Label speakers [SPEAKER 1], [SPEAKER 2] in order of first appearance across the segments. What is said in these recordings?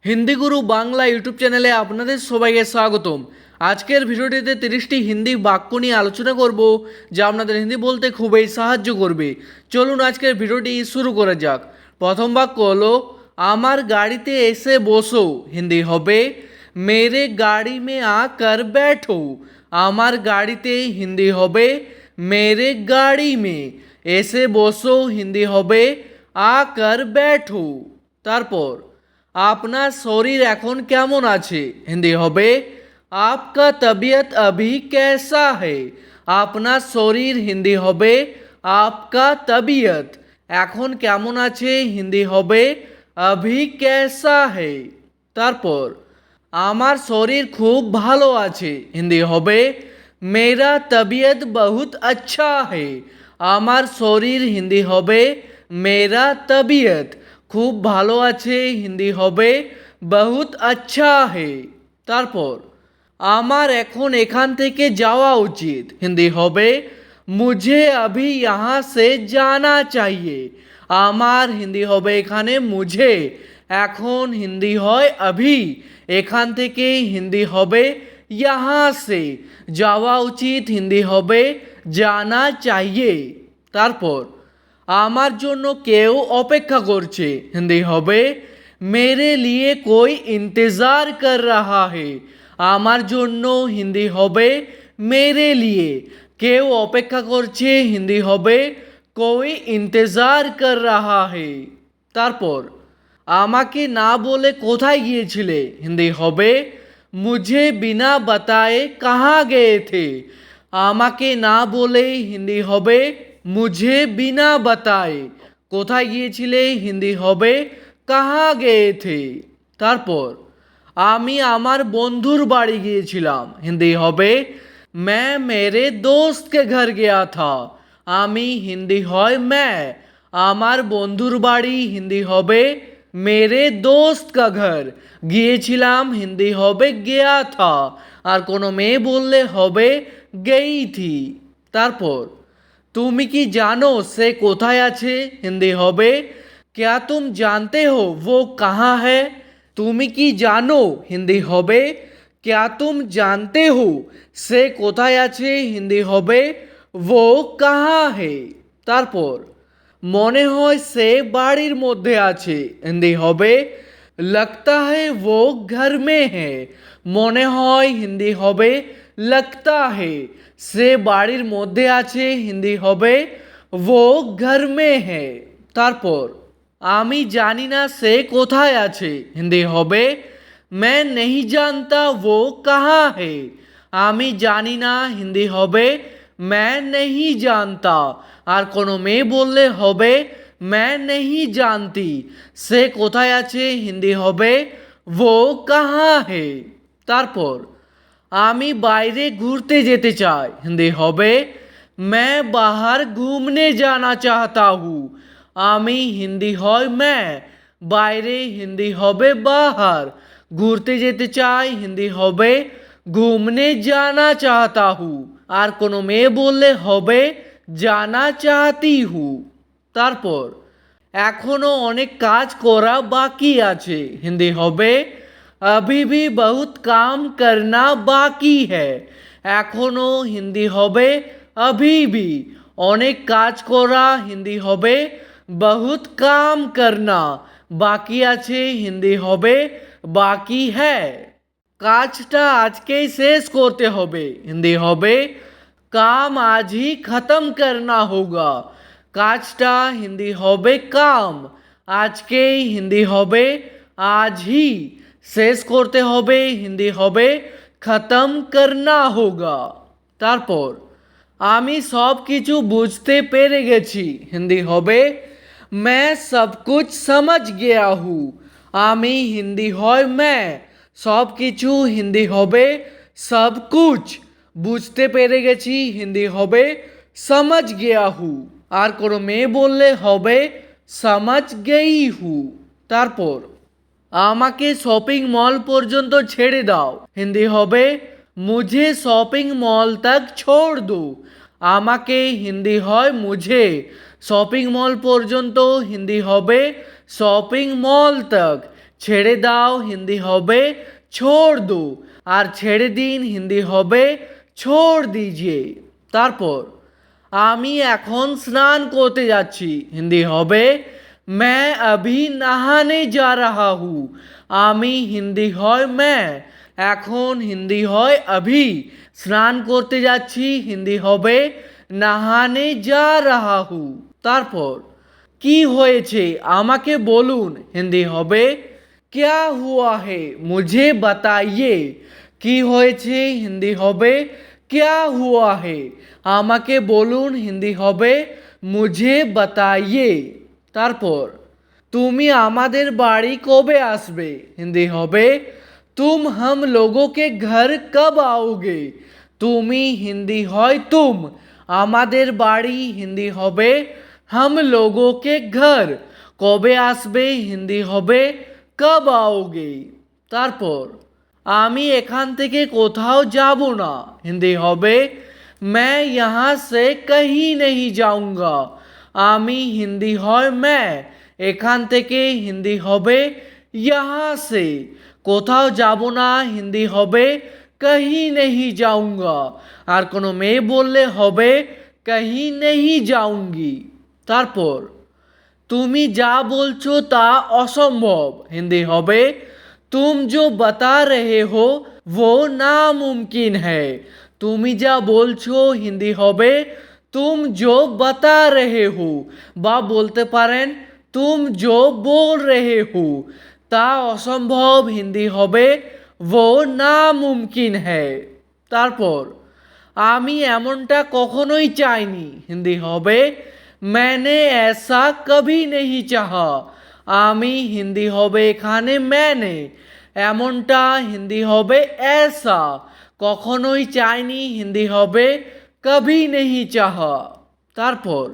[SPEAKER 1] হিন্দি গুরু Bangla YouTube চ্যানেলে আপনাদের সবাইকে স্বাগতম। আজকের ভিডিওটিতে 30টি হিন্দি বাক্য নিয়ে আলোচনা করব, যা আপনাদের হিন্দি বলতে খুবই সাহায্য করবে। চলুন আজকের ভিডিওটি শুরু করা যাক। প্রথম বাক্য হলো আমার গাড়িতে এসে বসো। হিন্দি হবে মেরে গাড়ি মে আকার बैठो। আমার গাড়িতে হিন্দি হবে মেরে গাড়ি মে। এসে বসো হিন্দি হবে আকার बैठो। তারপর আপনার শরীর এখন কেমন আছে? হিন্দি হবে आपका तबीयत अभी कैसा है। আপনার শরীর হিন্দি হবে आपका तबीयत। এখন কেমন আছে হিন্দি হবে अभी कैसा है। তারপর আমার শরীর খুব ভালো আছে। হিন্দি হবে मेरा तबीयत बहुत अच्छा है। আমার শরীর হিন্দি হবে मेरा तबीयत। খুব ভালো আছে হিন্দি হবে বহুত আচ্ছা হে। তারপর আমার এখন এখান থেকে যাওয়া উচিত। হিন্দি হবে মুঝে আভি ইহা সে জানা চাইয়ে। আমার হিন্দি হবে এখানে মুঝে, এখন হিন্দি হয় আভি, এখান থেকে হিন্দি হবে ইহা সে, যাওয়া উচিত হিন্দি হবে জানা চাইয়ে। তারপর আমার জন্য কেউ অপেক্ষা করছে। হিন্দি হবে মেরে লিয়ে কোই ইন্তজার কর রাহা হে। আমার জন্য হিন্দি হবে মেরে লিয়ে, কেউ অপেক্ষা করছে হিন্দি হবে কোই ইন্তজার কর রাহা হে। তারপর আমাকে না বলে কোথায় গিয়েছিলে? হিন্দি হবে মুঝে বিনা বাতায়ে কাহা গয়ে থে। আমাকে না বলে হিন্দি হবে মুঝে বিনা বাতায়ে। কোথায় গিয়েছিলে? হিন্দি হবে কাহা গয়ে থে। তারপর আমি আমার বন্ধুর বাড়ি গিয়েছিলাম। হিন্দি হবে मैं मेरे दोस्त के घर गया था। আমি হিন্দি হয় मैं, আমার বন্ধুর বাড়ি হিন্দি হবে मेरे दोस्त का घर। গিয়েছিলাম হিন্দি হবে गया था, আর কোনো মেয়ে বললে হবে গেই থি। তারপর তুমি কি জানো সে কোথায় আছে? হিন্দি হবে क्या तुम जानते हो वो कहाँ है। তুমি কি জানো হিন্দি হবে क्या तुम जानते हो সে কোথায় আছে। হিন্দি হবে वो कहाँ है। তারপর মনে হয় সে বাড়ির মধ্যে আছে। হিন্দি হবে लगता है वो घर में है। মনে হয় হিন্দি হবে लगता है, সে বাড়ির মধ্যে আছে। হিন্দি হবে वो घर में है। তারপর আমি জানি না সে কোথায় আছে। হিন্দি হবে मैं नहीं जानता वो कहाँ है। আমি জানি না হিন্দি হবে मैं नहीं जानता, আর কোনো মেয়ে বললে হবে मैं नहीं जानती। সে কোথায় আছে? হিন্দি হবে वो कहाँ है। তারপর আমি বাইরে ঘুরতে যেতে চাই। হিন্দি হবে मैं बाहर घूमने जाना चाहता हूँ। আমি হিন্দি হয় मैं, বাইরে হিন্দি হবে बाहर, ঘুরতে যেতে চাই হিন্দি হবে ঘুমনে জানা চাহতা হু, আর কোনো মেয়ে বললে হবে জানা চাহতি হু। তারপর এখনো অনেক কাজ করা বাকি আছে। হিন্দি হবে अभी भी बहुत काम करना बाकी है। এখনো হিন্দি হবে अभी भी, অনেক কাজ করা হিন্দি হবে बहुत काम करना, বাকি আছে হিন্দি হবে বাকি है। কাজটা আজকেই শেষ করতে হবে। হিন্দি হবে काम आज ही खत्म करना होगा। কাজটা হিন্দি হবে काम, আজকেই হিন্দি হবে आज ही, শেষ করতে হবে হিন্দি হবে খতম করনা হোগা। তারপর আমি সব কিছু বুঝতে পেরে গেছি। হিন্দি হবে मैं सब कुछ समझ गया हूँ। আমি হিন্দি হয় मैं, সব কিছু হিন্দি হবে सब कुछ, বুঝতে পেরে গেছি হিন্দি হবে समझ गया हूँ, আর কোনো মেয়ে বললে হবে समझ गई हूँ। তারপর আমাকে শপিং মল পর্যন্ত ছেড়ে দাও। হিন্দি হবে মুঝে শপিং মল তক ছোড় দো। আমাকে হিন্দি হয় মুঝে, শপিং মল পর্যন্ত হিন্দি হবে শপিং মল তক, ছেড়ে দাও হিন্দি হবে छोड़ दो আর ছেড়ে দিন হিন্দি হবে छोड़ दीजिए। তারপর আমি এখন স্নান করতে যাচ্ছি হিন্দি হবে मैं अभी नहाने जा रहा हूँ। আমি হিন্দি হয় मैं, এখন হিন্দি হয় अभी, স্নান করতে যাচ্ছি হিন্দি হবে नहाने जा रहा हूँ। তারপর কি হয়েছে আমাকে বলুন হিন্দি হবে क्या हुआ है मुझे बताइए। কি হয়েছে হিন্দি হবে क्या हुआ है, আমাকে বলুন হিন্দি হবে मुझे बताइए। তারপর তুমি আমাদের বাড়ি কবে আসবে হিন্দি হবে तुम हम लोगों के घर कब आओगे। তুমি হিন্দি হয় तुम, আমাদের বাড়ি হিন্দি হবে हम लोगों के घर, কবে আসবে হিন্দি হবে कब आओगे। তারপর আমি এখান থেকে কোথাও যাব না হিন্দি হবে मैं यहाँ से कहीं नहीं जाऊँगा। আমি হিন্দি হয় मैं, এখান থেকে হিন্দি হবে यहाँ से, কোথাও যাব না হিন্দি হবে कहीं नहीं जाऊँगा, আর কোনো মেয়ে বললে হবে कहीं नहीं जाऊँगी। তারপর তুমি যা বলছো তা অসম্ভব হিন্দি হবে तुम जो बता रहे हो वो नामुमकिन है। তুমি যা বলছো হিন্দি হবে तुम जो बता रहे हो, বা বলতে পারেন तुम जो बोल रहे हो তা অসম্ভব হিন্দি হবে वो नामुमकिन है। তারপর আমি এমনটা কখনোই চাইনি হিন্দি হবে मैंने ऐसा कभी नहीं चाहा। আমি হিন্দি হবে এখানে मैंने, এমনটা হিন্দি হবে ऐसा, কখনোই চাইনি হিন্দি হবে कभी नहीं चाहा। তারপর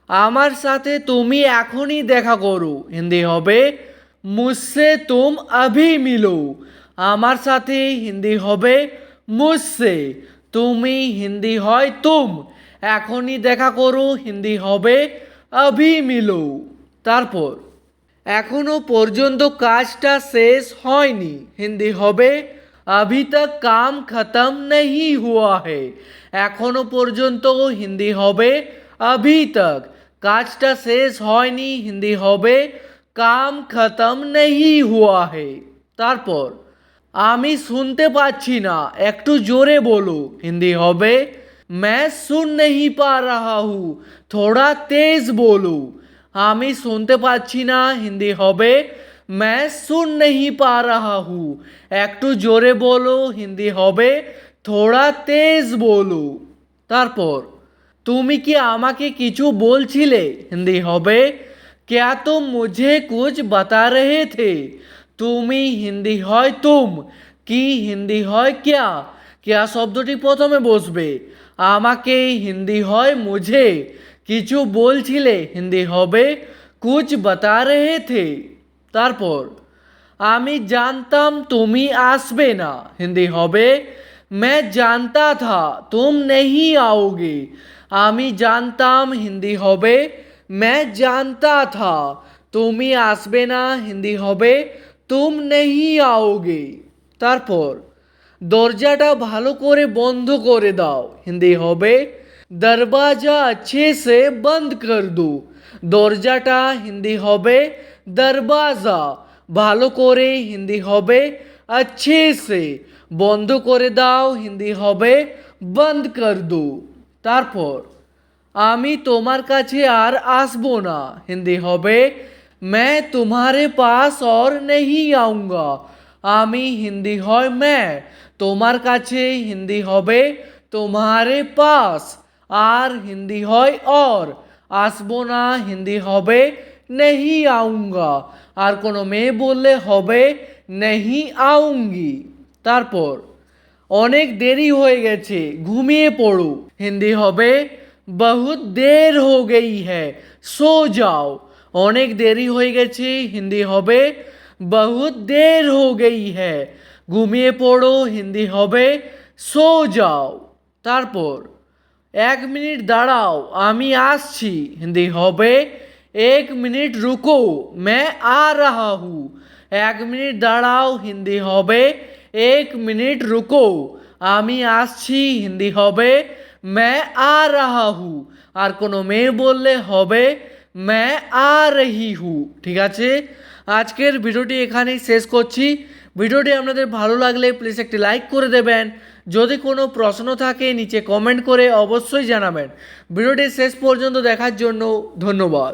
[SPEAKER 1] আমার সাথে তুমি এখনই দেখা করো হিন্দি হবে मुझसे तुम अभी मिलो। আমার সাথে হিন্দি হবে मुझसे, তুমি হিন্দি হয় तुम, এখনই দেখা করো হিন্দি হবে अभी मिलो। তারপর এখনো পর্যন্ত কাজটা শেষ হয়নি হিন্দি হবে अभी तक काम खत्म नहीं हुआ है। এখনো পর্যন্ত হিন্দি হবে अभी तक, কাজটা শেষ হয়নি হিন্দি হবে काम खत्म नहीं हुआ है। তারপর আমি শুনতে পাচ্ছি না একটু জোরে বলো হিন্দি হবে मैं सुन नहीं पा रहा हूँ थोड़ा तेज बोलो। আমি শুনতে পাচ্ছি না হিন্দি হবে मैं सुन नहीं पा रहा हूँ, একটু জোরে বলো হিন্দি হবে थोड़ा तेज बोलो। তারপর তুমি কি আমাকে কিছু বলছিলে হিন্দি হবে क्या तुम मुझे कुछ बता रहे थे। তুমি হিন্দি হয় तुम, কি হিন্দি হয় क्या, क्या শব্দটি প্রথমে বসবে, আমাকে হিন্দি হয় मुझे, কিছু বলছিলে হিন্দি হবে कुछ बता रहे थे। তারপর আমি জানতাম তুমি আসবে না হিন্দি হবে मैं जानता था तुम नहीं आओगे। আমি জানতাম হিন্দি হবে मैं जानता था, তুমি আসবে না হিন্দি হবে तुम नहीं आओगे। তারপর দরজাটা ভালো করে বন্ধ করে দাও হিন্দি হবে दरवाजा अच्छे से बंद कर दो। দরজাটা হিন্দি হবে दरवाजा, ভালো করে হিন্দি হবে अच्छे से, বন্ধ করে দাও হিন্দি হবে बंद कर दो। তারপর আমি তোমার কাছে আর আসবো না হিন্দি হবে मैं तुम्हारे पास और नहीं आऊँगा। আমি হিন্দি হয় मैं, তোমার কাছে হিন্দি হবে तुम्हारे पास, আর হিন্দি হয় और, আসবো না হিন্দি হবে नहीं आऊँगा, আর কোনো মেয়ে বললে হবে नहीं आऊँगी। তারপর অনেক দেরি হয়ে গেছে ঘুমিয়ে পড়ো হিন্দি হবে बहुत देर हो गई है सो जाओ। অনেক দেরি হয়ে গেছে হিন্দি হবে बहुत देर हो गई है, ঘুমিয়ে পড়ো হিন্দি হবে সো যাও। তারপর এক মিনিট দাঁড়াও আমি আসছি হিন্দি হবে एक मिनट रुको मैं आ रहा हूँ। এক মিনিট দাঁড়াও হিন্দি হবে এক মিনিট রুকো, আমি আসছি হিন্দি হবে मैं आ रहा हूँ। আর কোনো মেয়ে বললে হবে मैं आ रही हूँ। ঠিক আছে, আজকের ভিডিওটি এখানেই শেষ করছি। ভিডিওটি আপনাদের ভালো লাগলে প্লিজ একটি লাইক করে দেবেন। যদি কোনো প্রশ্ন থাকে নিচে কমেন্ট করে অবশ্যই জানাবেন। ভিডিওটি শেষ পর্যন্ত দেখার জন্য ধন্যবাদ।